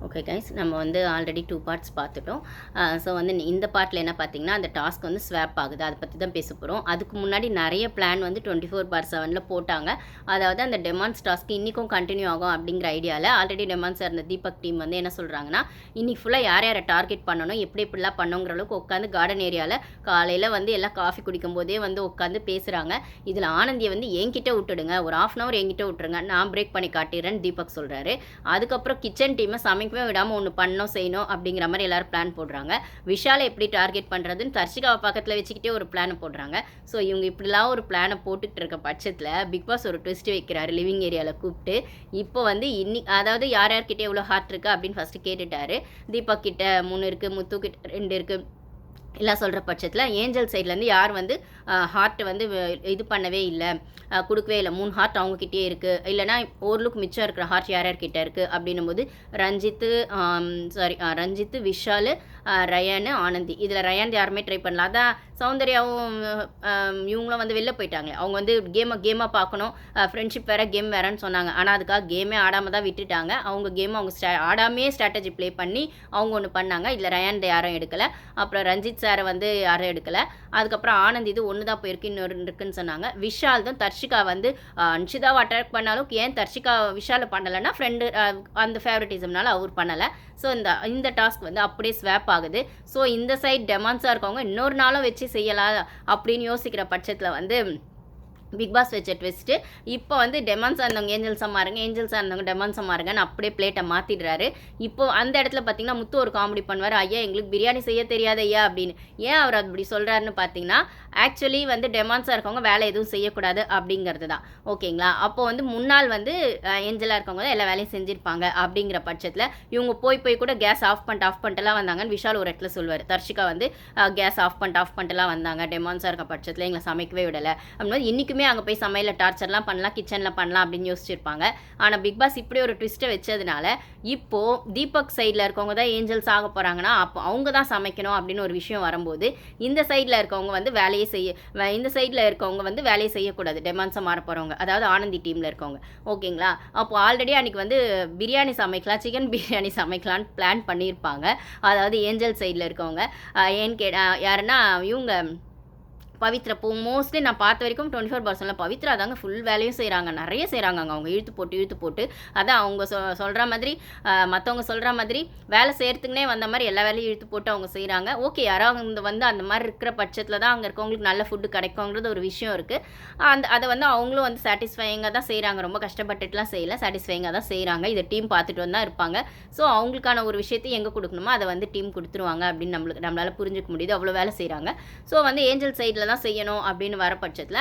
Okay guys, நம்ம வந்து already 2 parts பார்த்துட்டோம். ஸோ வந்து இந்த பார்ட்டில் என்ன பார்த்தீங்கன்னா, அந்த டாஸ்க் வந்து ஸ்வாப் ஆகுது. அதை பற்றி தான் பேச போகிறோம். அதுக்கு முன்னாடி நிறைய பிளான் வந்து 24/7 போட்டாங்க. அதாவது அந்த டெமான்ஸ் டாஸ்க் இன்றைக்கும் கண்டினியூ ஆகும் அப்படிங்கிற ஐடியாவில் ஆல்ரெடி டெமான்ஸ் இருந்த தீபக் டீம் வந்து என்ன சொல்கிறாங்கன்னா, இன்றைக்கி ஃபுல்லாக யார் யாரை டார்கெட் பண்ணணும், எப்படி எப்படிலாம் பண்ணுங்கிற அளவுக்கு உட்காந்து கார்டன் ஏரியாவில் காலையில் வந்து எல்லாம் காஃபி குடிக்கும் போதே வந்து உட்காந்து பேசுகிறாங்க. இதில் ஆனந்தியை வந்து என்கிட்ட விட்டுடுங்க, ஒரு 1/2 hour என்கிட்ட விட்டுருங்க, நான் பிரேக் பண்ணி காட்டிடுறேன்னு தீபக் சொல்கிறாரு. அதுக்கப்புறம் கிச்சன் டீமை சமைக்கவே விடாமல் ஒன்று பண்ணணும் செய்யணும் அப்படிங்கிற மாதிரி எல்லாரும் பிளான் போடுறாங்க. விஷாலை எப்படி டார்கெட் பண்ணுறதுன்னு தர்ஷிகாவை பக்கத்தில் வச்சுக்கிட்டே ஒரு பிளானை போடுறாங்க. ஸோ இவங்க இப்படிலாம் ஒரு பிளானை போட்டுக்கிட்டு இருக்க பட்சத்தில் பிக் பாஸ் ஒரு ட்விஸ்ட் வைக்கிறாரு லிவிங் ஏரியாவில் கூப்பிட்டு. இப்போ வந்து அதாவது யார் யார்கிட்ட எவ்வளோ ஹார்ட் இருக்குது அப்படின்னு ஃபஸ்ட்டு கேட்டுட்டாரு. தீபக் கிட்ட 3 இருக்குது, முத்து கிட்ட 2 இருக்குது எல்லாம் சொல்கிற பட்சத்தில் ஏஞ்சல் சைட்லேருந்து யார் வந்து ஹார்ட் வந்து இது பண்ணவே இல்லை, கொடுக்கவே இல்லை, 3 ஹார்ட் அவங்கக்கிட்டே இருக்குது, இல்லைனா ஓரளவுக்கு மிச்சம் இருக்கிற ஹார்ட் யார் யார்கிட்ட இருக்குது அப்படின்னும் போது ரஞ்சித்து, விஷால், ரயானு, ஆனந்தி. இதில் ரயான் யாருமே ட்ரை பண்ணல. அதான் சௌந்தர்யாவும் இவங்களும் வந்து வெளில போயிட்டாங்க. அவங்க வந்து கேமாக பார்க்கணும், ஃப்ரெண்ட்ஷிப் வேறு கேம் வேறேன்னு சொன்னாங்க. ஆனால் அதுக்காக கேமே ஆடாமல் தான் விட்டுட்டாங்க. அவங்க கேம் அவங்க ஆடாமே ஸ்ட்ராட்டஜி ப்ளே பண்ணி அவங்க ஒன்று பண்ணாங்க. இதில் ரயான் யாரும் எடுக்கலை. அப்புறம் ரஞ்சித் சாரை வந்து யாரும் எடுக்கலை. அதுக்கப்புறம் ஆனந்த் இது ஒன்று தான் போயிருக்கு, இன்னொரு இருக்குன்னு சொன்னாங்க. விஷால் தான் தர்ஷிகா வந்து அன்ஷிதாவை அட்ராக்ட் பண்ணாலும் ஏன் தர்ஷிகா விஷாலை பண்ணலைன்னா ஃப்ரெண்டு அந்த ஃபேவரட்டிசம்னால அவர் பண்ணலை. ஸோ இந்த டாஸ்க் வந்து அப்படியே ஸ்வாப் ஆகுது. ஸோ இந்த சைட் டெமான்ஸாக இருக்கவங்க இன்னொரு நாளும் வச்சு செய்யலாம் அப்படின்னு யோசிக்கிற பட்சத்தில் வந்து பிக் பாஸ் வச்ச ட்விஸ்ட்டு இப்போ வந்து டெமான்ஸாக இருந்தவங்க ஏஞ்சல்ஸாக மாறுங்க, ஏஞ்சல்ஸாக இருந்தவங்க டெமான்ஸாக மாறுங்கன்னு அப்படியே பிளேட்டை மாற்றிடுறாரு. இப்போ அந்த இடத்துல பார்த்தீங்கன்னா முத்து ஒரு காமெடி பண்ணுவார், ஐயா எங்களுக்கு பிரியாணி செய்ய தெரியாது ஐயா அப்படின்னு. ஏன் அவர் அப்படி சொல்கிறாருன்னு பார்த்தீங்கன்னா, ஆக்சுவலி வந்து டெமான்ஸாக இருக்கவங்க வேலை எதுவும் செய்யக்கூடாது அப்படிங்கிறது தான். ஓகேங்களா? அப்போ வந்து முன்னாள் வந்து ஏஞ்சலாக இருக்கவங்க தான் எல்லா வேலையும் செஞ்சுருப்பாங்க. அப்படிங்கிற பட்சத்தில் இவங்க போய் கூட கேஸ் ஆஃப் பண்ணிட்டுலாம் வந்தாங்கன்னு விஷால் ஒரு இடத்துல சொல்லுவார். தர்ஷிகா வந்து கேஸ் ஆஃப் பண்ணிட்டுலாம் வந்தாங்க, டெமான்ஸாக இருக்க பட்சத்தில் எங்களை சமைக்கவே விடலை அப்படின்னு. இன்றைக்குமே அங்கே போய் சமையலில் டார்ச்சர்லாம் பண்ணலாம், கிச்சனில் பண்ணலாம் அப்படின்னு யோசிச்சிருப்பாங்க. ஆனால் பிக் பாஸ் இப்படி ஒரு ட்விஸ்ட்டை வச்சதுனால இப்போது தீபக் சைடில் இருக்கவங்க தான் ஏஞ்சல்ஸ் ஆக போகிறாங்கன்னா அப்போ அவங்க தான் சமைக்கணும் அப்படின்னு ஒரு விஷயம் வரும்போது இந்த சைடில் இருக்கவங்க வந்து இந்த சைடில் இருக்கவங்க வந்து வேலையை செய்யக்கூடாது, டெமான்ஸாக மாற போகிறவங்க, அதாவது ஆனந்தி டீமில் இருக்கவங்க. ஓகேங்களா? அப்போ ஆல்ரெடி அன்றைக்கி வந்து பிரியாணி சமைக்கலாம், சிக்கன் பிரியாணி சமைக்கலான்னு பிளான் பண்ணியிருப்பாங்க. அதாவது ஏஞ்சல் சைடில் இருக்கவங்க ஏன்னு யாருன்னா இவங்க பவித்ரா. மோஸ்ட்லி நான் பார்த்த வரைக்கும் 24/7 பவித்ரா தாங்க ஃபுல் வேலையும் செய்கிறாங்க, நிறைய செய்கிறாங்க. அவங்க இழுத்து போட்டு அதான் அவங்க சொல்கிற மாதிரி மற்றவங்க சொல்கிற மாதிரி வேலை செய்கிறதுக்குனே வந்த மாதிரி எல்லா வேலையும் இழுத்து போட்டு அவங்க செய்கிறாங்க. ஓகே, யாராவது வந்து அந்த மாதிரி இருக்கிற பட்சத்தில் தான் அங்கே இருக்கவங்களுக்கு நல்ல ஃபுட்டு கிடைக்குங்கிறது ஒரு விஷயம் இருக்குது. அதை வந்து அவங்களும் வந்து சாட்டிஸ்ஃபையிங்காக தான் செய்கிறாங்க, ரொம்ப கஷ்டப்பட்டுட்டுலாம் செய்யலை, சாட்டிஸ்ஃபையிங்காக தான் செய்கிறாங்க. இதை டீம் பார்த்துட்டு வந்து தான் இருப்பாங்க. ஸோ அவங்களுக்கான ஒரு விஷயத்தை எங்கே கொடுக்கணுமோ அதை வந்து டீம் கொடுத்துருவாங்க அப்படின்னு நம்மளால் புரிஞ்சுக்க முடியுது. அவ்வளோ வேலை செய்கிறாங்க. ஸோ வந்து ஏஞ்சல் சைடில் தான் செய்யணும் அப்படின்னு வர பட்சத்தில்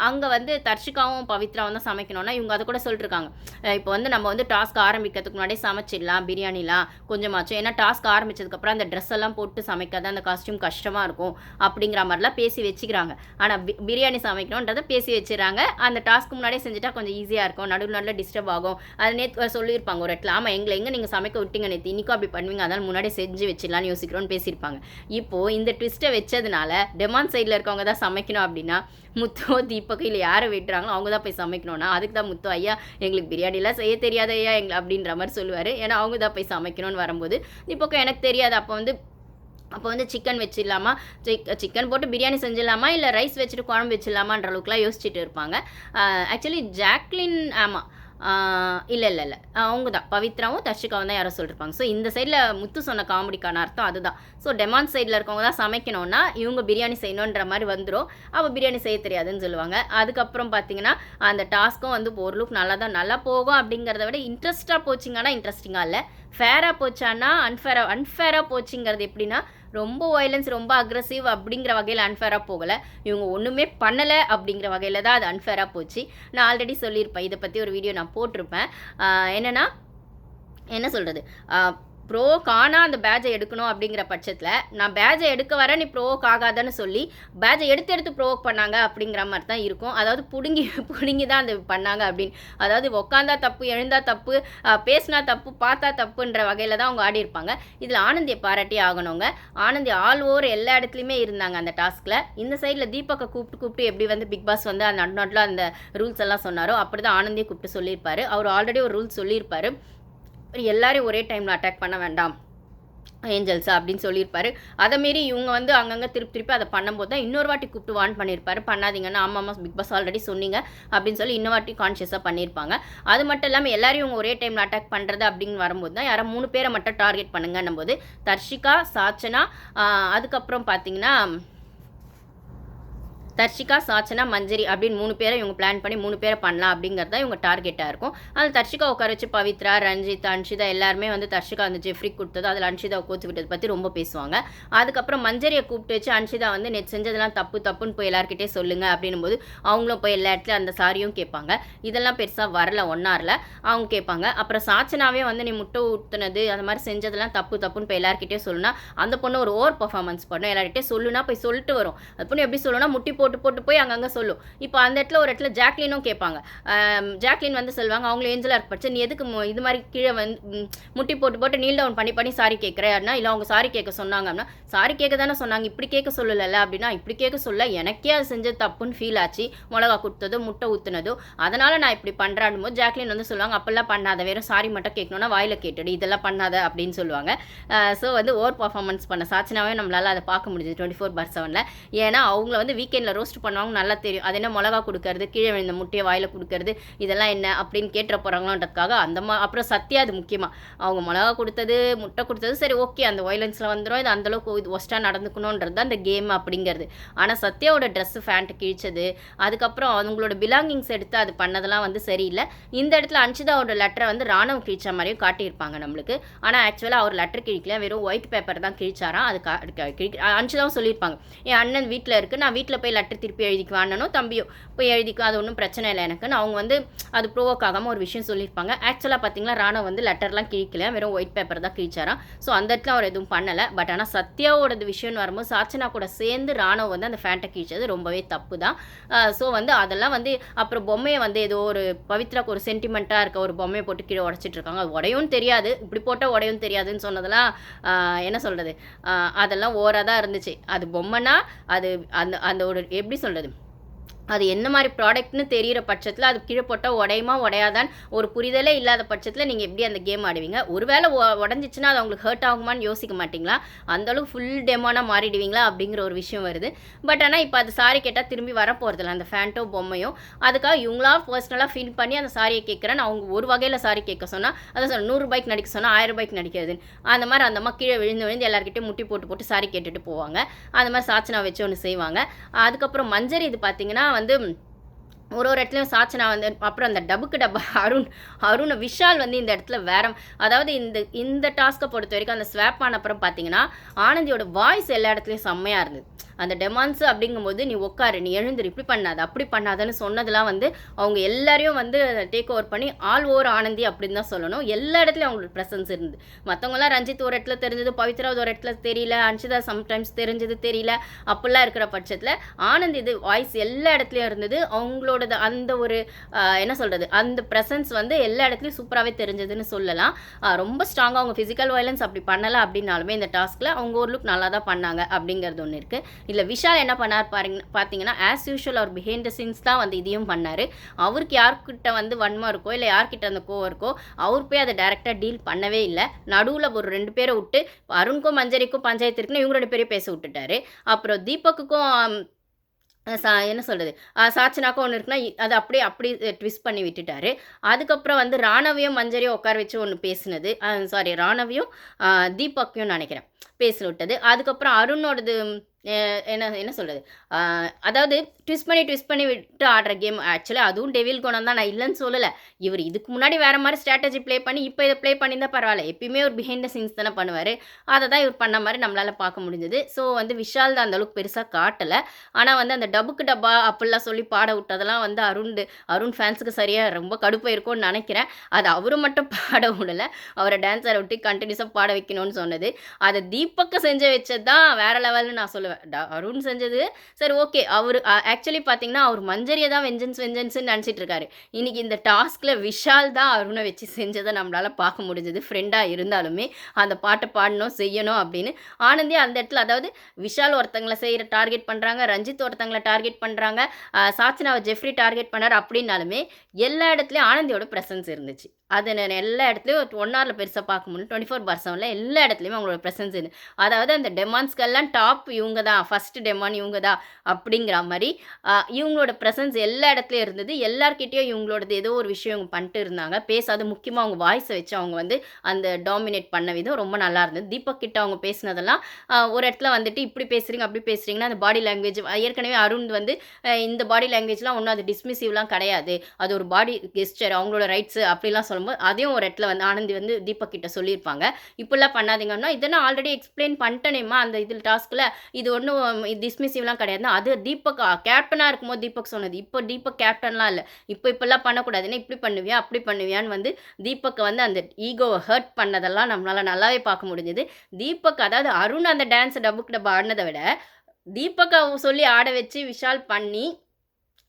அங்கே வந்து தர்ஷிகாவும் பவித்ராவும் தான் சமைக்கணும்னா இவங்க அதை கூட சொல்லிட்டுருக்காங்க. இப்போ வந்து நம்ம வந்து டாஸ்க் ஆரம்பிக்கிறதுக்கு முன்னாடியே சமைச்சிடலாம் பிரியாணிலாம் கொஞ்சமாச்சும், ஏன்னா டாஸ்க் ஆரம்பித்ததுக்கப்புறம் அந்த ட்ரெஸ் எல்லாம் போட்டு சமைக்காத அந்த காஸ்ட்யூம் கஷ்டமாக இருக்கும் அப்படிங்கிற மாதிரிலாம் பேசி வச்சுக்கிறாங்க. ஆனால் பிரியாணி சமைக்கணுன்றதை பேசி வச்சுறாங்க. அந்த டாஸ்க்கு முன்னாடியே செஞ்சுட்டா கொஞ்சம் ஈஸியாக இருக்கும், நடுவில் டிஸ்டர்ப் ஆகும். அது நேற்று சொல்லியிருப்பாங்க ஒரு இடத்துல, ஆமாம் எங்கே நீங்கள் சமைக்க விட்டீங்க நேற்று, இன்றைக்கும் அப்படி பண்ணுவீங்க, அதனால் முன்னாடியே செஞ்சு வச்சிடலான்னு யோசிக்கிறோன்னு பேசியிருப்பாங்க. இப்போது இந்த ட்விஸ்ட்டை வச்சதுனால டெமான் சைடில் இருக்கவங்க தான் சமைக்கணும் அப்படின்னா முத்தோ தீபக்கு இல்லை யாரை விட்டுறாங்களோ அவங்க தான் போய் சமைக்கணும்னா அதுக்கு தான் முத்து ஐயா எங்களுக்கு பிரியாணிலாம் செய்ய தெரியாது ஐயா அப்படின்ற மாதிரி சொல்லுவார். ஏன்னா அவங்க தான் போய் சமைக்கணும்னு வரும்போது தீபக்கு எனக்கு தெரியாது, அப்போ வந்து சிக்கன் வச்சிடலாமா, சிக்கன் போட்டு பிரியாணி செஞ்சிடலாமா, இல்லை ரைஸ் வச்சுட்டு குழம்பு வச்சிடலாமான்ற அளவுக்குலாம் யோசிச்சுட்டு இருப்பாங்க. ஆக்சுவலி ஜாக்லின் ஆமாம் இல்லை அவங்க தான் பவித்ராவும் தர்ஷிகாவும் தான் யாரோ சொல்லியிருப்பாங்க. ஸோ இந்த சைடில் முத்து சொன்ன காமெடிக்கான அர்த்தம் அதுதான். ஸோ டெமான் சைடில் இருக்கவங்க தான் சமைக்கணும்னா இவங்க பிரியாணி செய்யணுன்ற மாதிரி வந்துடும். அப்போ பிரியாணி செய்ய தெரியாதுன்னு சொல்லுவாங்க. அதுக்கப்புறம் பார்த்தீங்கன்னா அந்த டாஸ்க்கும் வந்து ஓரளவுக்கு நல்லா போகும். அப்படிங்கிறத விட இன்ட்ரெஸ்ட்டாக போச்சிங்கன்னா இன்ட்ரெஸ்டிங்காக இல்லை, ஃபேராக போச்சான்னா அன்ஃபேராக போச்சுங்கிறது எப்படின்னா ரொம்ப வயலன்ஸ் ரொம்ப அக்ரெசிவ் அப்படிங்கிற வகையில் அன்ஃபேராக போகலை, இவங்க ஒன்றுமே பண்ணலை அப்படிங்கிற வகையில் தான் அது அன்ஃபேராக போச்சு. நான் ஆல்ரெடி சொல்லியிருப்பேன், இதை பற்றி ஒரு வீடியோ நான் போட்டிருப்பேன். என்ன சொல்கிறது, ப்ரோ காணா அந்த பேட்சை எடுக்கணும் அப்படிங்கிற பட்சத்தில் நான் பேட்சை எடுக்க வரேன் நீ ப்ரோவோக் ஆகாதன்னு சொல்லி பேட்சை எடுத்து ப்ரோவோக் பண்ணாங்க அப்படிங்கிற மாதிரி தான் இருக்கும். அதாவது புடுங்கி தான் அது பண்ணாங்க அப்படின்னு, அதாவது உட்காந்தா தப்பு, எழுந்தா தப்பு, பேசினா தப்பு, பார்த்தா தப்புன்ற வகையில் தான் அவங்க ஆடி இருப்பாங்க. இதில் ஆனந்தியை பாராட்டி ஆகணுங்க. ஆனந்தி ஆல் ஓவர் எல்லா இடத்துலையுமே இருந்தாங்க அந்த டாஸ்கில். இந்த சைடில் தீபக்கை கூப்பிட்டு எப்படி வந்து பிக் பாஸ் வந்து அந்த நடுநாட்டில் அந்த ரூல்ஸ் எல்லாம் சொன்னாரோ அப்படி தான் ஆனந்தியை கூப்பிட்டு சொல்லியிருப்பாரு. அவர் ஆல்ரெடி ஒரு ரூல்ஸ் சொல்லியிருப்பாரு, எல்லாரையும் ஒரே டைமில் அட்டாக் பண்ண வேண்டாம் ஏஞ்சல்ஸா அப்படின்னு சொல்லியிருப்பாரு. அதை மீறி இவங்க வந்து அங்கங்கே திருப்பி திருப்பி அதை பண்ணும்போது தான் இன்னொரு வாட்டி கூப்பிட்டு வார்ன் பண்ணியிருப்பாரு. பண்ணாதீங்கன்னா ஆமாம்மா பிக் பாஸ் ஆல்ரெடி சொன்னீங்க அப்படின்னு சொல்லி இன்னொரு வாட்டி கான்ஷியஸாக பண்ணியிருப்பாங்க. அது மட்டும் இல்லாமல் எல்லாரையும் இவங்க ஒரே டைமில் அட்டாக் பண்ணுறது அப்படின்னு வரும்போது தான் யாரோ 3 பேரை மட்டும் டார்கெட் பண்ணுங்கன்னும் போது தர்ஷிகா, சாச்சனா, அதுக்கப்புறம் பார்த்தீங்கன்னா தர்ஷிகா, சாச்சனா, மஞ்சரி அப்படின்னு 3 பேரை இவங்க பிளான் பண்ணி 3 பேரை பண்ணலாம் அப்படிங்கிறது தான் இவங்க டார்கெட்டாக இருக்கும். அதில் தர்ஷிகா உட்கார வச்சு பவித்ரா, ரஞ்சித், அன்ஷிதா எல்லாருமே வந்து தர்ஷிகா அந்த ஜெஃப்ரி கொடுத்தது, அதில் அன்ஷிதாவை கோத்து விட்டதை பற்றி ரொம்ப பேசுவாங்க. அதுக்கப்புறம் மஞ்சரியை கூப்பிட்டு வச்சு அன்ஷிதா வந்து நேற்று செஞ்சதெல்லாம் தப்புன்னு போய் எல்லாருக்கிட்டே சொல்லுங்கள் அப்படின்னும் போது அவங்களும் போய் எல்லா இடத்துலையும் அந்த சாரியும் கேட்பாங்க. இதெல்லாம் பெருசாக வரல 1 hourல அவங்க கேட்பாங்க. அப்புறம் சாச்சனாவே வந்து நீ முட்டை ஊற்றுனது அந்த மாதிரி செஞ்சதெல்லாம் தப்புன்னு போய் எல்லாருக்கிட்டே சொல்லுனா அந்த பொண்ணு ஒரு ஓவர் பர்ஃபார்மன்ஸ் பண்ணும். எல்லார்கிட்டே சொல்லுனா போய் சொல்லிட்டு வரும். அது பொண்ணு எப்படி சொல்லுனா முட்டி போட்டு போய் அங்கங்கே சொல்லும். இப்போ அந்த இடத்துல ஒரு இடத்துல ஜாக்லினும் கேட்பாங்க. ஜாக்லின் வந்து சொல்லுவாங்க அவங்களும் ஏஞ்சலாக இருப்பச்சு நீ எதுக்கு இது மாதிரி கீழே வந்து முட்டி போட்டு நீல் டவுன் பண்ணி சாரி கேட்குறேன்னா இல்லை அவங்க சாரி கேட்க சொன்னாங்க அப்படின்னா சாரி கேட்க தானே சொன்னாங்க இப்படி கேட்க சொல்லலை அப்படின்னா இப்படி கேட்க சொல்ல எனக்கே அது செஞ்சது தப்புன்னு ஃபீல் ஆச்சு. மிளகா கொடுத்ததோ முட்டை ஊற்றுனதோ அதனால் நான் இப்படி பண்ணுறான்னு போது ஜாக்லின் வந்து சொல்லுவாங்க அப்பெல்லாம் பண்ணாத வெறும் சாரி மட்டும் கேட்கணுன்னா வாயில் கேட்டுடு இதெல்லாம் பண்ணாத அப்படின்னு சொல்லுவாங்க. ஸோ வந்து ஓவர் பர்ஃபார்மன்ஸ் பண்ண சாச்சனாவே நம்மளால் அதை பார்க்க முடியுது 24/7. ஏன்னா அவங்கள வந்து வீக்கெண்டில் ரோஸ்ட் பண்ணுவாங்க நல்லா தெரியும். அது என்ன மிளகா கொடுக்கறது கீழே விழுந்த முட்டையை வாயில் கொடுக்கறது இதெல்லாம் என்ன அப்படின்னு கேட்டுற போகிறாங்களோன்றதுக்காக அப்புறம் சத்யா அது முக்கியமாக அவங்க மிளகா கொடுத்தது முட்டை கொடுத்தது சரி ஓகே அந்த வயலன்ஸில் வந்துடும் இது அந்தளவுக்கு இது ஒஸ்ட்டாக நடந்துக்கணுன்றது தான் அந்த கேம் அப்படிங்கிறது. ஆனால் சத்யாவோட ட்ரெஸ்ஸு ஃபேண்ட்டு கிழிச்சது அதுக்கப்புறம் அவங்களோட பிலாங்கிங்ஸ் எடுத்து அது பண்ணதெல்லாம் வந்து சரியில்லை. இந்த இடத்துல அன்ஷிதாவோட லெட்டரை வந்து ராணுவ கிழிச்ச மாதிரியும் காட்டியிருப்பாங்க நம்மளுக்கு. ஆனால் ஆக்சுவலாக அவர் லெட்டர் கிழிக்கல வெறும் ஒயிட் பேப்பர் தான் கிழிச்சாராம். அது அன்ஷிதாவும் சொல்லியிருப்பாங்க என் அண்ணன் வீட்டில் இருக்குது நான் வீட்டில் போய் லெட்டர் திருப்பி எழுதிக்குவேன் அண்ணனும் தம்பியோ போய் எழுதிக்கும் அது ஒன்றும் பிரச்சனை இல்லை எனக்குன்னு அவங்க வந்து அது ப்ரோவோக் ஆகாமல் ஒரு விஷயம் சொல்லியிருப்பாங்க. ஆக்சுவலாக பார்த்தீங்கன்னா ராணுவ வந்து லெட்டர்லாம் கிழிக்கல வெறும் ஒயிட் பேப்பர் தான் கிழிச்சாராம். ஸோ அந்த இடத்துல அவர் எதுவும் பண்ணலை. பட் ஆனால் சத்யாவோடது விஷயம்னு வரும்போது சாச்சனா கூட சேர்ந்து ராணுவ வந்து அந்த ஃபேண்ட்டை கிழிச்சது ரொம்பவே தப்பு தான். ஸோ வந்து அதெல்லாம் வந்து அப்புறம் பொம்மையை வந்து ஏதோ ஒரு பவித்ராக்கு ஒரு சென்டிமெண்ட்டாக இருக்க ஒரு பொம்மையை போட்டு கீழே உடச்சிட்டு இருக்காங்க. அது உடையும் தெரியாது இப்படி போட்டால் உடையும் தெரியாதுன்னு சொன்னதெல்லாம் என்ன சொல்கிறது அதெல்லாம் ஓராக தான் இருந்துச்சு. அது பொம்மைனா அது அந்த அந்த ஒரு எப்படி சொல்கிறது அது என்ன மாதிரி ப்ராடக்ட்னு தெரிகிற பட்சத்தில் அது கீழே போட்டால் உடையுமா உடையாதான்னு ஒரு புரிதலே இல்லாத பட்சத்தில் நீங்கள் எப்படி அந்த கேம் ஆடுவீங்க? ஒருவேளை உடஞ்சிச்சுன்னா அது அவங்களுக்கு ஹர்ட் ஆகுமான்னு யோசிக்க மாட்டிங்களா? அந்தளவுக்கு ஃபுல் டெமோனாக மாறிடுவீங்களா அப்படிங்கிற ஒரு விஷயம் வருது. பட் ஆனால் இப்போ அது சாரி கேட்டால் திரும்பி வரப்போகிறதில்ல அந்த ஃபேண்ட்டோ பொம்மையும். அதுக்காக இவங்களா பர்சனலாக ஃபீல் பண்ணி அந்த சாரியை கேட்குறேன்னு அவங்க ஒரு வகையில் சாரி கேட்க சொன்னால் அதை சொன்ன 100 ரூபாய்க்கு நடிக்க சொன்னால் 1000 ரூபாய்க்கு நடிக்கிறதுன்னு அந்த மாதிரி அந்த அம்மா கீழே விழுந்து எல்லாருக்கிட்டையும் முட்டி போட்டு சாரி கேட்டுட்டு போவாங்க. அந்த மாதிரி சாச்சனா வச்சு ஒன்று செய்வாங்க. அதுக்கப்புறம் மஞ்சரி இது பார்த்தீங்கன்னா வந்து ஒரு இடத்துலையும் சாச்சனா வந்து அப்புறம் அந்த டப்பா அருண் விஷால் வந்து இந்த இடத்துல அதாவது இந்த டாஸ்க்கை பொறுத்த வரைக்கும் அந்த ஸ்வாப் ஆன அப்புறம் பார்த்தீங்கன்னா ஆனந்தியோட வாய்ஸ் எல்லா இடத்துலையும் செம்மையாக இருந்தது. அந்த டெமான்ஸு அப்படிங்கும்போது நீ உட்காரு நீ எழுந்துரு இப்படி பண்ணாத அப்படி பண்ணாதன்னு சொன்னதெல்லாம் வந்து அவங்க எல்லாரையும் வந்து டேக் ஓவர் பண்ணி ஆல் ஓவர் ஆனந்தி அப்படின்னு தான் சொல்லணும். எல்லா இடத்துலையும் அவங்களோட ப்ரெசன்ஸ் இருந்தது. மற்றவங்களாம் ரஞ்சித் ஒரு இடத்துல தெரிஞ்சது பவித்ரா ஒரு இடத்துல தெரியல அன்ஷிதா சம்டைம்ஸ் தெரிஞ்சது தெரியல அப்படிலாம் இருக்கிற பட்சத்தில் ஆனந்தி இது வாய்ஸ் எல்லா இடத்துலையும் இருந்தது. அவங்களோட அந்த ஒரு என்ன சொல்கிறது அந்த ப்ரெசன்ஸ் வந்து எல்லா இடத்துலையும் சூப்பராகவே தெரிஞ்சதுன்னு சொல்லலாம். ரொம்ப ஸ்ட்ராங்காக அவங்க ஃபிசிக்கல் வயலன்ஸ் அப்படி பண்ணலை அப்படின்னாலுமே இந்த டாஸ்கில் அவங்க ஒரு லுக் நல்லா தான் பண்ணாங்க அப்படிங்கிறது ஒன்று இருக்குது. இல்லை விஷால் என்ன பண்ணார் பார்த்தீங்கன்னா ஆஸ் யூஷுவல் அவர் பிஹைண்ட் த சீன்ஸ் தான் வந்து இதையும் பண்ணார். அவருக்கு யார்கிட்ட வந்து வன்மம் இருக்கோ இல்லை யார்கிட்ட அந்த கோவம் இருக்கோ அவர் போய் அதை டைரெக்டாக டீல் பண்ணவே இல்லை. நடுவில் ஒரு 2 பேரை விட்டு அருணுக்கும் மஞ்சரிக்கும் பஞ்சாயத்து இருக்குன்னு இவங்க 2 பேரையும் பேச விட்டுட்டாரு. அப்புறம் தீபக்குக்கும் என்ன சொல்கிறது சாச்சனாக்கும் ஒன்று இருக்குன்னா அது அப்படி ட்விஸ்ட் பண்ணி விட்டுட்டாரு. அதுக்கப்புறம் வந்து ராணவியும் மஞ்சரியும் உட்கார வச்சு ஒன்று பேசினது ராணவியும் தீபக்கையும் நினைக்கிறேன் பேச விட்டது. அதுக்கப்புறம் அருணோடது என்ன சொல்கிறது அதாவது ட்விஸ்ட் பண்ணி விட்டு ஆடுற கேம் ஆக்சுவலாக அதுவும் டெவில் குணம் தான் நான் இல்லைன்னு சொல்லலை. இவர் இதுக்கு முன்னாடி வேறு மாதிரி ஸ்ட்ராட்டஜி ப்ளே பண்ணி இப்போ இதை ப்ளே பண்ணியிருந்தால் பரவாயில்ல. எப்பயுமே ஒரு பிஹைண்ட் த சீன்ஸ் தானே பண்ணுவார். அதை தான் இவர் பண்ண மாதிரி நம்மளால் பார்க்க முடிஞ்சது. ஸோ வந்து விஷால் தான் அந்தளவுக்கு பெருசாக காட்டலை. ஆனால் வந்து அந்த டப்பா அப்படிலாம் சொல்லி பாட விட்டதெல்லாம் வந்து அருண் ஃபேன்ஸுக்கு சரியாக ரொம்ப கடுப்பாக இருக்கும்னு நினைக்கிறேன். அது அவரும் மட்டும் பாட விடலை அவரை டான்ஸரை விட்டு கண்டினியூஸாக பாட வைக்கணும்னு சொன்னது. அதை தீபக்கு செஞ்சு வச்சது தான் வேறு லெவல்னு நான் சொல்லுவேன். அருண் செஞ்சது சரி ஓகே. அவர் ஆக்சுவலி பார்த்தீங்கன்னா அவர் மஞ்சரியை தான் வெஞ்சன்ஸ்ன்னு நினச்சிட்டு இருக்காரு. இன்னைக்கு இந்த டாஸ்கில் விஷால் தான் அருணை வச்சு செஞ்சதை நம்மளால் பார்க்க முடிஞ்சது. ஃப்ரெண்டாக இருந்தாலுமே அந்த பாட்டை பாடணும் செய்யணும் அப்படின்னு ஆனந்தி அந்த இடத்துல அதாவது விஷால் ஒருத்தங்களை டார்கெட் பண்ணுறாங்க ரஞ்சித் ஒருத்தங்களை டார்கெட் பண்ணுறாங்க சாச்சனாவை ஜெஃப்ரி டார்கெட் பண்ணார் அப்படின்னாலுமே எல்லா இடத்துலையும் ஆனந்தியோட ப்ரெசன்ஸ் இருந்துச்சு. அது நான் எல்லா இடத்துலயும் 1 ஹார்ல பெருசா பார்க்க முடியும். 24/7ல எல்லா இடத்துலயுமே அவங்களோட பிரசன்ஸ் இருந்து. அதாவது அந்த டெமான்ஸ்க்கெல்லாம் டாப் இவங்க தான். ஃபர்ஸ்ட் டெமான் இவங்க தான் அப்படிங்கிற மாரி இவங்களோட பிரசன்ஸ் எல்லா இடத்துலயும் இருந்தது. எல்லார்கிட்டயும் இவங்களோடது ஏதோ ஒரு விஷயம் இவங்க பண்ணிட்டு இருந்தாங்க. அது முக்கியமா அவங்க வாய்ஸ வச்சு அவங்க வந்து அந்த டாமினேட் பண்ண விதம் ரொம்ப நல்லா இருந்தது. தீபக் கிட்ட அவங்க பேசினதெல்லாம் ஒரு இடத்துல வந்துட்டு இப்படி பேசுறீங்க, அப்படி பேசுறீங்கன்னா அந்த பாடி லாங்குவேஜ் ஏற்கனவே அருண் வந்து இந்த பாடி லாங்குவேஜ்லாம் ஒண்ணும் அது டிஸ்மிசிவ்லாம் கிடையாது. அது ஒரு பாடி கெஸ்டர் அவங்களோட ரைட்ஸ் அப்படிலாம் சொல்லும்போது அதையும் ஒரு இடத்துல வந்து ஆனந்தி வந்து தீபக் கிட்ட சொல்லியிருப்பாங்க. இப்படிலாம் பண்ணாதீங்கன்னா இதை நான் ஆல்ரெடி எக்ஸ்பிளைன் பண்ணிட்டேனேம்மா அந்த இதில் டாஸ்கில் இது ஒன்றும் டிஸ்மிசிவ்லாம் கிடையாதுன்னா அது தீபக் கேப்டனாக இருக்கும்போது தீபக் சொன்னது. இப்போ தீபக் கேப்டன்லாம் இல்லை. இப்படிலாம் பண்ணக்கூடாதுன்னா இப்படி பண்ணுவியா அப்படி பண்ணுவியான்னு வந்து தீபக்கை வந்து அந்த ஈகோவை ஹர்ட் பண்ணதெல்லாம் நம்மளால் நல்லாவே பார்க்க முடிஞ்சது. தீபக் அதாவது அருண் அந்த டான்ஸை டபுக்கிட்ட ஆடினதை விட தீபக்கை சொல்லி ஆட வச்சு விஷால் பண்ணி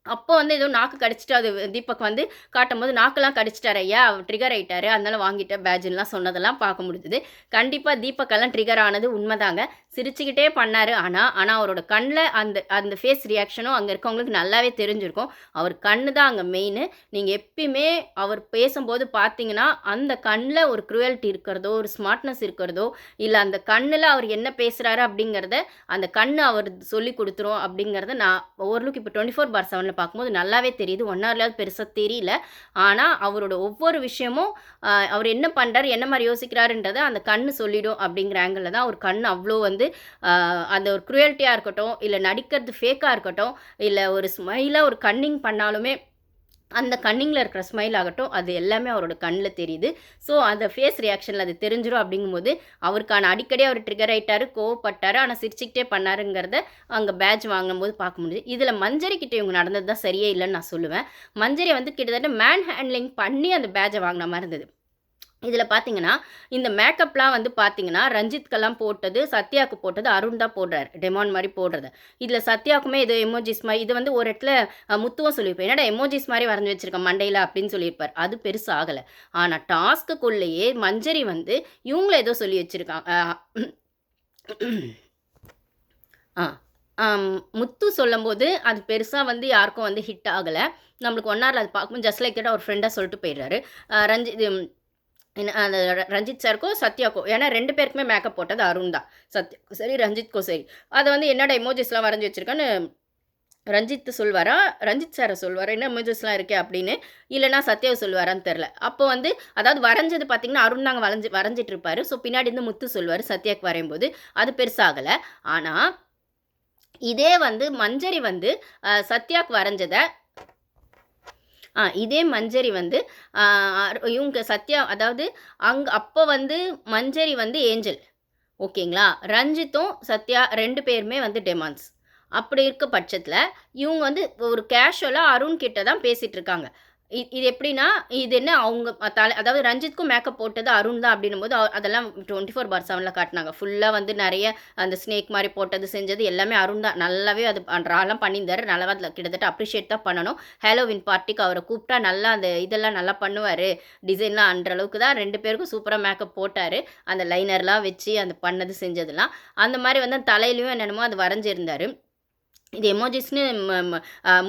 அப்போ வந்து ஏதோ நாக்கு கடிச்சிட்டு அது தீபக் வந்து காட்டும்போது நாக்கெல்லாம் கடிச்சிட்டாரு ஐயா ட்ரிகர் ஆயிட்டாரு அதனால வாங்கிட்ட பேட்ஜ்லாம் சொன்னதெல்லாம் பார்க்க முடிஞ்சுது. கண்டிப்பாக தீபக்கெல்லாம் ட்ரிகர் ஆனது உண்மைதாங்க. சிரிச்சுக்கிட்டே பண்ணார். ஆனால் அவரோட கண்ணில் அந்த அந்த ஃபேஸ் ரியாக்ஷனும் அங்கே இருக்கவங்களுக்கு நல்லாவே தெரிஞ்சிருக்கும். அவர் கண்ணு தான் அங்கே மெயின். நீங்கள் எப்பயுமே அவர் பேசும்போது பார்த்தீங்கன்னா அந்த கண்ணில் ஒரு க்ரூயல்ட்டி இருக்கிறதோ ஒரு ஸ்மார்ட்னஸ் இருக்கிறதோ இல்லை அந்த கண்ணில் அவர் என்ன பேசுகிறாரு அப்படிங்கிறத அந்த கண்ணு அவர் சொல்லி கொடுத்துரும் அப்படிங்கிறத நான் ஓரளவுக்கு இப்போ 24/7 பார்க்கும்போது நல்லாவே தெரியுது. 1 ஹவர்லாவது பெருசாக தெரியல. ஆனால் அவரோட ஒவ்வொரு விஷயமும் அவர் என்ன பண்ணுறாரு என்ன மாதிரி யோசிக்கிறாருன்றதை அந்த கண்ணு சொல்லிடும் அப்படிங்கிற ஆங்கிளில் தான் அவர் கண் அவ்வளோ வந்து அந்த ஒரு க்ரூயல்ட்டியாக இருக்கட்டும் இல்லை நடிக்கிறது ஃபேக்காக இருக்கட்டும் இல்லை ஒரு ஸ்மைலாக ஒரு கன்னிங் பண்ணாலுமே அந்த கண்ணிங்கில் இருக்கிற ஸ்மைல் ஆகட்டும் அது எல்லாமே அவரோட கண்ணில் தெரியுது. ஸோ அந்த ஃபேஸ் ரியாக்ஷனில் அது தெரிஞ்சிடும். அப்படிங்கும்போது அவருக்கான அடிக்கடி அவர் ட்ரிகர் ஆகிட்டார் கோவப்பட்டார். ஆனால் சிரிச்சுக்கிட்டே பண்ணாருங்கிறத அங்கே பேட்ச் வாங்கும்போது பார்க்க முடியுது. இதில் மஞ்சரி கிட்டே இவங்க நடந்தது தான் சரியே இல்லைன்னு நான் சொல்லுவேன். மஞ்சரி வந்து கிட்டத்தட்ட மேன் ஹேண்ட்லிங் பண்ணி அந்த பேட்சை வாங்கின மாதிரி இருந்தது. இதில் பார்த்தீங்கன்னா இந்த மேக்கப்லாம் வந்து பார்த்தீங்கன்னா ரஞ்சித்கெல்லாம் போட்டது சத்யாவுக்கு போட்டது அருண் தான் போடுறாரு டெமான் மாதிரி போடுறது. இதில் சத்யாவுக்குமே இது எமோஜிஸ் மாதிரி இது வந்து ஒரு இடத்துல முத்துவம் சொல்லியிருப்பேன் என்னடா எமோஜிஸ் மாதிரி வரைஞ்சி வச்சிருக்கேன் மண்டையில் அப்படின்னு சொல்லியிருப்பார். அது பெருசு ஆகலை. ஆனால் டாஸ்க்குள்ளேயே மஞ்சரி வந்து இவங்கள ஏதோ சொல்லி வச்சுருக்காங்க. முத்து சொல்லும்போது அது பெருசாக வந்து யாருக்கும் வந்து ஹிட் ஆகலை. நம்மளுக்கு 1 ஹவரில் அது பார்க்கும்போது ஜஸ்ட் லைக் கேட்டால் ஒரு ஃப்ரெண்டாக சொல்லிட்டு போயிடுறாரு. அந்த ரஞ்சித் சாருக்கோ சத்யாக்கோ ஏன்னா 2 பேருக்குமே மேக்கப் போட்டது அருண் தான். சத்யாக்கும் சரி ரஞ்சித்க்கோ சரி. அதை வந்து என்னடா எமோஜிஸ்லாம் வரைஞ்சி வச்சுருக்கான்னு ரஞ்சித் சொல்வாரா ரஞ்சித் சாரை சொல்வாரா என்ன எமோஜிஸ்லாம் இருக்கே அப்படின்னு இல்லைனா சத்யாவை சொல்வாரான்னு தெரில. அப்போ வந்து அதாவது வரைஞ்சது பார்த்தீங்கன்னா அருண் தாங்க வரைஞ்சிட்டு இருப்பாரு. ஸோ பின்னாடி இருந்து முத்து சொல்வார் சத்யாவுக்கு வரையும்போது அது பெருசாகலை. ஆனால் இதே வந்து மஞ்சரி வந்து சத்யாவுக்கு வரைஞ்சதை இதே மஞ்சரி வந்து இவங்க சத்யா அதாவது அப்போ வந்து மஞ்சரி வந்து ஏஞ்சல் ஓகேங்களா. ரஞ்சித்தும் சத்யா 2 பேருமே வந்து டெமான்ஸ். அப்படி இருக்க பட்சத்தில் இவங்க வந்து ஒரு கேஷுவலாக அருண் கிட்ட தான் பேசிகிட்டு இருக்காங்க. இது எப்படின்னா இது என்ன அவங்க அதாவது ரஞ்சித்க்கும் மேக்கப் போட்டது அருண் தான் அப்படின்னும் போது அதெல்லாம் 24/7 காட்டினாங்க. ஃபுல்லாக வந்து நிறைய அந்த ஸ்னேக் மாதிரி போட்டது செஞ்சது எல்லாமே அருண் தான். நல்லாவே அது ட்ராலாம் பண்ணியிருந்தாரு. நல்லா அதில் கிட்டத்தட்ட அப்ரிஷியேட் தான் பண்ணணும். ஹாலோவின் பார்ட்டிக்கு அவரை கூப்பிட்டா நல்லா அந்த இதெல்லாம் நல்லா பண்ணுவார் டிசைன்லாம் அன்ற அளவுக்கு தான் 2 பேருக்கும் சூப்பராக மேக்கப் போட்டார். அந்த லைனர்லாம் வச்சு அந்த பண்ணது செஞ்சதெல்லாம் அந்த மாதிரி வந்து தலையிலையும் என்னென்னமோ அது வரைஞ்சிருந்தார். இது எமோஜிஸ்னு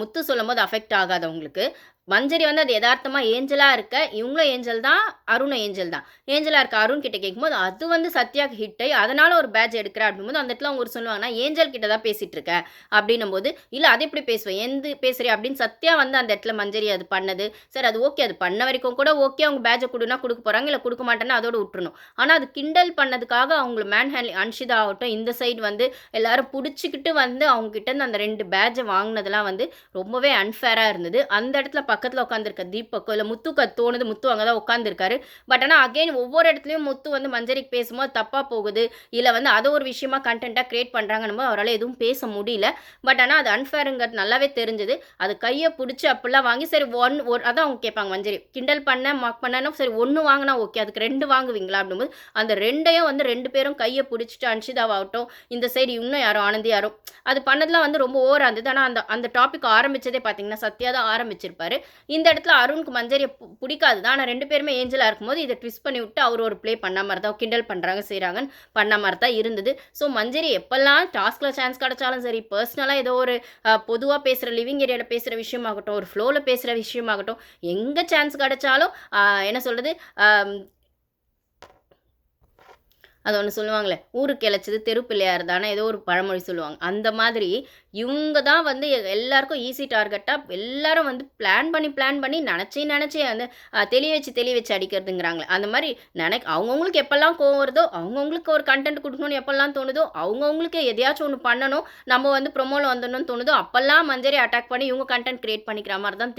முத்து சொல்லும் போது அஃபெக்ட் ஆகாது அவங்களுக்கு. மஞ்சரி வந்து அது யதார்த்தமாக ஏஞ்சலாக இருக்க இவங்களும் ஏஞ்சல் தான் அருணும் ஏஞ்சல் தான். ஏஞ்சலாக இருக்க அருண் கிட்ட கேட்கும்போது அது வந்து சத்யாவுக்கு ஹிட் ஆகி அதனால ஒரு பேட்ச் எடுக்கிறேன் அப்படிங்கும்போது அந்த இடத்துல அவங்க ஒரு சொல்லுவாங்கன்னா ஏஞ்சல் கிட்ட தான் பேசிகிட்டு இருக்கேன் அப்படின்னும் போது இல்லை அது எப்படி பேசுவேன் எந்த பேசுகிறேன் அப்படின்னு சத்யா வந்து அந்த இடத்துல மஞ்சரி அது பண்ணது சரி அது ஓகே அது பண்ண வரைக்கும் கூட ஓகே அவங்க பேட்சை கொடுனா கொடுக்க போகிறாங்க இல்லை கொடுக்க மாட்டேன்னா அதோட விட்டுறணும். ஆனால் அது கிண்டல் பண்ணதுக்காக அவங்கள மேன் ஹேண்ட்லிங் அன்ஷிதா ஆகட்டும் இந்த சைடு வந்து எல்லாரும் பிடிச்சிக்கிட்டு வந்து அவங்க கிட்ட அந்த 2 பேட்சை வாங்கினதெல்லாம் வந்து ரொம்பவே அன்ஃபேராக இருந்தது. அந்த இடத்துல பக்கத்தில் உட்காந்துருக்க தீபக்கோ இல்லை முத்துக்கு தோணுது முத்து அங்கே தான் உட்காந்துருக்காரு. பட் ஆனால் அகெயின் ஒவ்வொரு இடத்துலையும் முத்து வந்து மஞ்சரிக்கு பேசும்போது தப்பாக போகுது இல்லை வந்து அதை ஒரு விஷயமா கண்டென்ட்டாக கிரியேட் பண்ணுறாங்கன்னு அவரால் எதுவும் பேச முடியல. பட் ஆனால் அது அன்ஃபேருங்கிறது நல்லாவே தெரிஞ்சது. அது கையை பிடிச்சி அப்படிலாம் வாங்கி சரி அதான் அவங்க கேட்பாங்க மஞ்சரி கிண்டல் பண்ண மார்க் பண்ணணும் சரி 1 வாங்கினா ஓகே அதுக்கு 2 வாங்குவீங்களா அப்படிங்கும்போது அந்த 2ஐயும் வந்து 2 பேரும் கையை பிடிச்சிட்டு அன்ஷிதாவாகட்டும் இந்த சைடு இன்னும் யாரும் ஆனந்தி யாரும் அது பண்ணதெல்லாம் வந்து ரொம்ப ஓவராக இருந்தது. ஆனால் அந்த டாபிக் ஆரம்பித்ததே பார்த்தீங்கன்னா சத்யா தான் ஆரம்பிச்சிருப்பாரு. இந்த இடத்துல அருணுக்கு மஞ்சரியை பிடிக்காது தான். ஆனால் 2 பேருமே ஏஞ்சலாக இருக்கும்போது இதை ட்விஸ்ட் பண்ணி விட்டு அவர் ஒரு ப்ளே பண்ண மாதிரி தான், கிண்டல் பண்ணுறாங்க செய்கிறாங்கன்னு பண்ண மாதிரி தான் இருந்தது. ஸோ மஞ்சரி எப்போல்லாம் டாஸ்கில் சான்ஸ் கிடைச்சாலும் சரி, பர்சனலாக ஏதோ ஒரு பொதுவாக பேசுகிற லிவிங் ஏரியாவில் பேசுகிற விஷயமாகட்டும், ஒரு ஃப்ளோவில் பேசுகிற விஷயமாகட்டும், எங்கே சான்ஸ் கிடைச்சாலும் என்ன சொல்கிறது, அது ஒன்று சொல்லுவாங்களே, ஊருக்கு இளைச்சது தெரு பிள்ளையார் தானே, ஏதோ ஒரு பழமொழி சொல்லுவாங்க. அந்த மாதிரி இவங்க தான் வந்து எல்லாருக்கும் ஈஸி டார்கெட்டாக எல்லாரும் வந்து பிளான் பண்ணி நினச்சி அந்த தெளிய வச்சு அடிக்கிறதுங்கிறாங்களே, அந்த மாதிரி அவங்கவுங்களுக்கு எப்போல்லாம் கோவம் வருதோ, அவங்கவுங்களுக்கு ஒரு கண்டென்ட் கொடுக்கணும்னு எப்போல்லாம் தோணுதோ, அவங்கவுங்களுக்கு எதையாச்சும் ஒன்று பண்ணணும், நம்ம வந்து ப்ரொமோவில் வந்துடணும்னு தோணுதோ, அப்போல்லாம் மஞ்சரி அட்டாக் பண்ணி இவங்க கண்டென்ட் கிரியேட் பண்ணிக்கிற மாதிரி தான்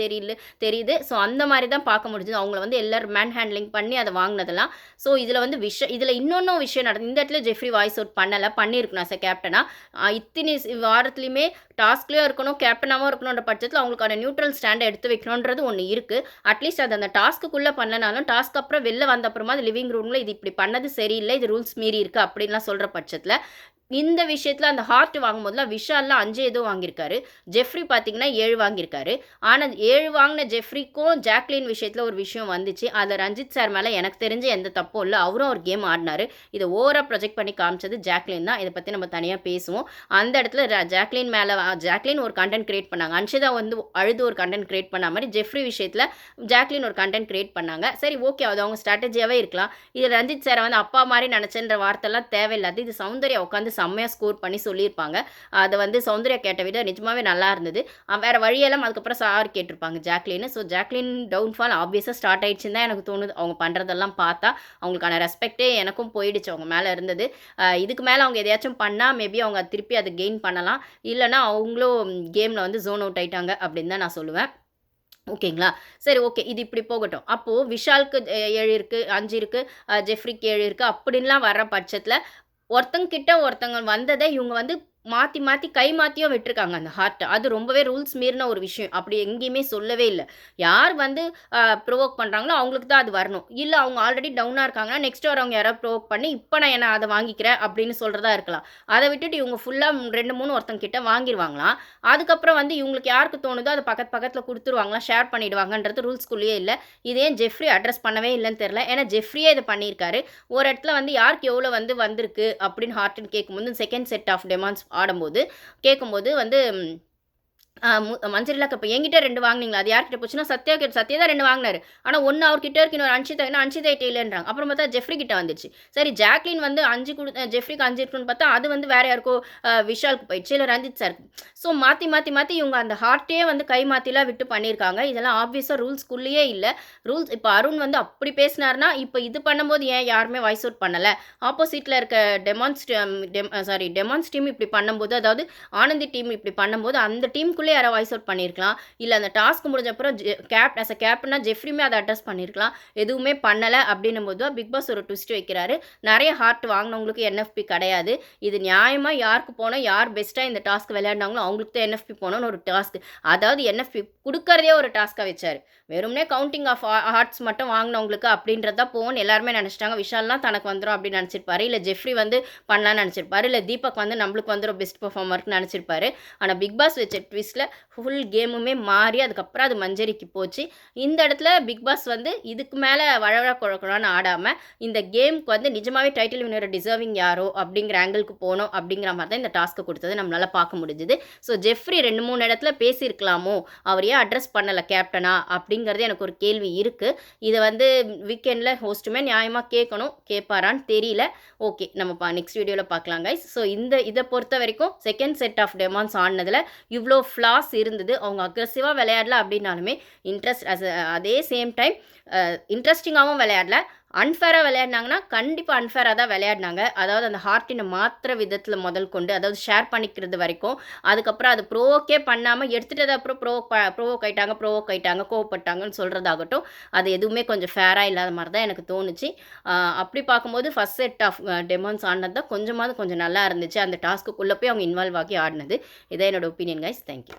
தெரியுது. ஸோ அந்த மாதிரி தான் பார்க்க முடிஞ்சுது. அவங்கள வந்து எல்லோரும் மேன் ஹேண்ட்லிங் பண்ணி அதை வாங்கினதெல்லாம். ஸோ இதில் வந்து இதில் இன்னொன்றும் விஷயம் நடந்தது. இந்த இடத்துல ஜெஃப்ரி வாய்ஸ் அவுட் பண்ணியிருக்கணும் ஆஸ் அ கேப்டனாக. இத்தனை வாரத்துலையுமே டாஸ்க்லேயும் இருக்கணும், கேப்டனாகவும் இருக்கணுன்ற பட்சத்தில் அவங்களுக்கான நியூட்ரல் ஸ்டாண்டை எடுத்து வைக்கணுன்றது ஒன்று இருக்குது. அட்லீஸ்ட் அது அந்த டாஸ்க்குள்ளே பண்ணனாலும் டாஸ்க் அப்புறம் வெளில வந்த அப்புறமா அது லிவிங் ரூமில் இது இப்படி பண்ணது சரியில்லை, இது ரூல்ஸ் மீறி இருக்குது அப்படின்லாம் சொல்கிற பட்சத்தில் இந்த விஷயத்தில் அந்த ஹார்ட் வாங்கும்போதுலாம் விஷால்லாம் 5 ஏதோ வாங்கியிருக்காரு, ஜெஃப்ரி பார்த்தீங்கன்னா 7 வாங்கியிருக்காரு. ஆனால் 7 வாங்கின ஜெஃப்ரிக்கும் ஜாக்லின் விஷயத்தில் ஒரு விஷயம் வந்துச்சு. அதில் ரஞ்சித் சார் மேலே எனக்கு தெரிஞ்சு எந்த தப்பும் இல்லை, அவரும் ஒரு கேம் ஆடினார். இதை ஓவராக ப்ரொஜெக்ட் பண்ணி காமிச்சது ஜாக்லின் தான். இதை பற்றி நம்ம தனியாக பேசுவோம். அந்த இடத்துல ஜாக்லின் ஒரு கண்டென்ட் கிரியேட் பண்ணாங்க, அன்ஷிதா வந்து அழுது ஒரு கண்டென்ட் கிரியேட் பண்ண மாதிரி ஜெஃப்ரி விஷயத்தில் ஜாக்லின் ஒரு கண்டென்ட் கிரியேட் பண்ணாங்க. சரி, ஓகே, அது அவங்க ஸ்ட்ராட்டஜியாகவே இருக்கலாம். இது ரஞ்சித் சாரை வந்து அப்பா மாதிரி நினச்சேன்ற வார்த்தைலாம் தேவையில்லாது. இது சௌந்தர்யா உட்காந்து செம்மையாக ஸ்கோர் பண்ணி சொல்லியிருப்பாங்க. அதை வந்து சௌந்தர்யா கேட்ட விட நிஜமாவே நல்லா இருந்தது. வேறு வழியெல்லாம் அதுக்கப்புறம் சார் கேட்டிருப்பாங்க ஜாக்லின். ஸோ ஜாக்லின் டவுன்ஃபால் ஆப்வியஸாக ஸ்டார்ட் ஆயிடுச்சுன்னு தான் எனக்கு தோணுது. அவங்க பண்ணுறதெல்லாம் பார்த்தா அவங்களுக்கான ரெஸ்பெக்டே எனக்கும் போயிடுச்சு அவங்க மேலே இருந்தது. இதுக்கு மேலே அவங்க எதையாச்சும் பண்ணால் மேபி அவங்க திருப்பி அதை கெயின் பண்ணலாம், இல்லைனா அவங்களும் கேமில் வந்து ஜோன் அவுட் ஆயிட்டாங்க அப்படின்னு தான் நான் சொல்லுவேன். ஓகேங்களா? சரி, ஓகே, இது இப்படி போகட்டும். அப்போது விஷாலுக்கு 7 இருக்குது, 5 இருக்குது, ஜெஃப்ரிக்கு 7 இருக்குது அப்படின்லாம் வர்ற பட்சத்தில் ஒருத்தங்க வந்ததை இவங்க வந்து மாற்றி கை மாற்றியும் விட்டுருக்காங்க அந்த ஹார்ட்டை. அது ரொம்பவே ரூல்ஸ் மீறின ஒரு விஷயம். அப்படி எங்கேயுமே சொல்லவே இல்லை. யார் வந்து ப்ரொவோக் பண்ணுறாங்களோ அவங்களுக்கு தான் அது வரணும். இல்லை அவங்க ஆல்ரெடி டவுனாக இருக்காங்கன்னா நெக்ஸ்ட் வரவங்க யாராவது ப்ரொவோக் பண்ணி இப்போ நான் அதை வாங்கிக்கிறேன் அப்படின்னு சொல்கிறதா இருக்கலாம். அதை விட்டுட்டு இவங்க ஃபுல்லாக 2-3 ஒருத்தங்க கிட்ட வாங்கிடுவாங்களாம். அதுக்கப்புறம் வந்து இவங்களுக்கு யாருக்கு தோணுதோ அதை பக்கத்தில் கொடுத்துருவாங்களாம், ஷேர் பண்ணிவிடுவாங்கன்றது ரூல்ஸ்குள்ளேயே இல்லை. இதே ஜெஃப்ரி அட்ரஸ் பண்ணவே இல்லைன்னு தெரில. ஏன்னா ஜெஃப்ரியே இதை பண்ணியிருக்காரு. ஒரு இடத்துல வந்து யாருக்கு எவ்வளோ வந்திருக்கு அப்படின்னு ஹார்ட்டுன்னு கேட்கும்போது செகண்ட் செட் ஆஃப் டெமான்ஸ் ஆடும்போது கேட்கும்போது வந்து மஞ்சரிலாக்கு இப்போ என்கிட்ட 2 வாங்கினீங்களா, அது யார்கிட்ட போச்சுன்னா சத்யா தான் 2 வாங்கினாரு. ஆனால் 1 அவர்கிட்ட இருக்கு, இன்னொரு அன்ஷிதா இல்லைன்றாங்க. அப்புறம் பார்த்தா ஜெஃப்ரி கிட்ட வந்துச்சு. சரி, ஜாக்லின் வந்து 5 ஜெஃப்ரிக்கு 5 இருக்குன்னு பார்த்தா அது வந்து வேற யாருக்கோ விஷாலுக்கு போயிடுச்சு, இல்லை ரஞ்சித் சாருக்கு. ஸோ மாற்றி இவங்க அந்த ஹார்ட்டே வந்து கை மாற்றிலாம் விட்டு பண்ணியிருக்காங்க. இதெல்லாம் ஆப்வியஸாக ரூல்ஸ்குள்ளேயே இல்லை. இப்போ அருண் வந்து அப்படி பேசினார்னா இப்போ இது பண்ணும்போது ஏன் யாருமே வாய்ஸ் அவுட் பண்ணலை? ஆப்போசிட்டில் இருக்க டெமான்ஸ் டீம் இப்படி பண்ணும்போது, அதாவது ஆனந்தி டீம் இப்படி பண்ணும்போது அந்த டீமுக்குள்ளே யாரை வாய்ஸ் அவுட் பண்ணியிருக்கலாம். இல்லை அந்த டாஸ்க் முடிஞ்ச அப்புறம் ஆஸ் அ கேப்டனா ஜெஃப்ரியுமே அதை அட்ரஸ் பண்ணியிருக்கலாம். எதுவுமே பண்ணலை அப்படின்னும் போது பிக் பாஸ் ஒரு ட்விஸ்ட் வைக்கிறாரு. நிறைய ஹார்ட் வாங்கினவங்களுக்கு என்எஃப்பி கிடையாது. இது நியாயமாக யாருக்கு போனோம், யார் பெஸ்ட்டாக இந்த டாஸ்க் விளையாடினாங்களோ அவங்களுக்கு தான் என்எஃப்பி போனோன்னு ஒரு டாஸ்க். அதாவது என்எஃப்பி கொடுக்கறதே ஒரு டாஸ்க்காக வச்சார். வெறும்னே கவுண்டிங் ஆஃப் ஹார்ட்ஸ் மட்டும் வாங்கினவங்களுக்கு அப்படின்றதா போகணும்னு எல்லாருமே நினச்சிட்டாங்க. விஷால்லாம் தனக்கு வந்துடும் அப்படின்னு நினச்சிருப்பாரு, இல்லை ஜெஃப்ரி வந்து பண்ணலான்னு நினச்சிருப்பாரு, இல்லை தீபக் வந்து நம்மளுக்கு வந்துடும் பெஸ்ட் பர்ஃபார்மர்னு நினச்சிருப்பாரு. ஆனால் பிக் பாஸ் வச்ச ட்விஸ்ட்டில் ஃபுல் கேமுமே மாறி அதுக்கப்புறம் அது மஞ்சரிக்கு போச்சு. இந்த இடத்துல பிக் பாஸ் வந்து இதுக்கு மேலே வழவழ குழக்கணும்னு ஆடாமல் இந்த கேமுக்கு வந்து நிஜமாகவே டைட்டில் வினர் டிசர்விங் யாரோ அப்படிங்கிற ஆங்கிளுக்கு போகணும் அப்படிங்கிற மாதிரி தான் இந்த டாஸ்க்கை கொடுத்தது நம்மளால் பார்க்க முடிஞ்சுது. ஸோ ஜெஃப்ரி 2-3 இடத்துல பேசியிருக்கலாமோ, அவர் ஏன் அட்ரஸ் பண்ணலை கேப்டனா அப்படிங்கிறது எனக்கு ஒரு கேள்வி இருக்குது. இதை வந்து வீக்கெண்டில் ஹோஸ்ட்டுமே நியாயமாக கேட்பாரான்னு தெரியல. ஓகே, நம்ம நெக்ஸ்ட் வீடியோவில் பார்க்கலாம் கைஸ். ஸோ இதை பொறுத்த வரைக்கும் செகண்ட் செட் ஆஃப் டெமான்ஸ் ஆனதில் இவ்வளோ ஃப்ளாஸ் இருந்தது. அவங்க அக்ரெசிவாக விளையாடல அப்படின்னாலுமே அதே சேம் டைம் இன்ட்ரெஸ்டிங்காகவும் விளையாடல. அன்ஃபேராக விளையாடினாங்கன்னா கண்டிப்பாக அன்ஃபேராக தான் விளையாடினாங்க. அதாவது அந்த ஹார்ட்டினை மாத்திர விதத்தில் முதல் கொண்டு, அதாவது ஷேர் பண்ணிக்கிறது வரைக்கும், அதுக்கப்புறம் அது ப்ரோவோக்கே பண்ணாமல் எடுத்துகிட்டு அப்புறம் ப்ரோவோக் ஆயிட்டாங்க கோவப்பட்டாங்கன்னு சொல்கிறதாகட்டும், அது எதுவுமே கொஞ்சம் ஃபேராக இல்லாத மாதிரி தான் எனக்கு தோணுச்சு. அப்படி பார்க்கும்போது ஃபர்ஸ்ட் செட் ஆஃப் டெமான்ஸ் ஆடினது தான் கொஞ்சம் நல்லா இருந்துச்சு. அந்த டாஸ்க்குள்ளே போய் அவங்க இன்வால்வ் ஆகி ஆடினது. இதான் என்னோட ஒப்பீனியன் கைஸ். தேங்க்யூ.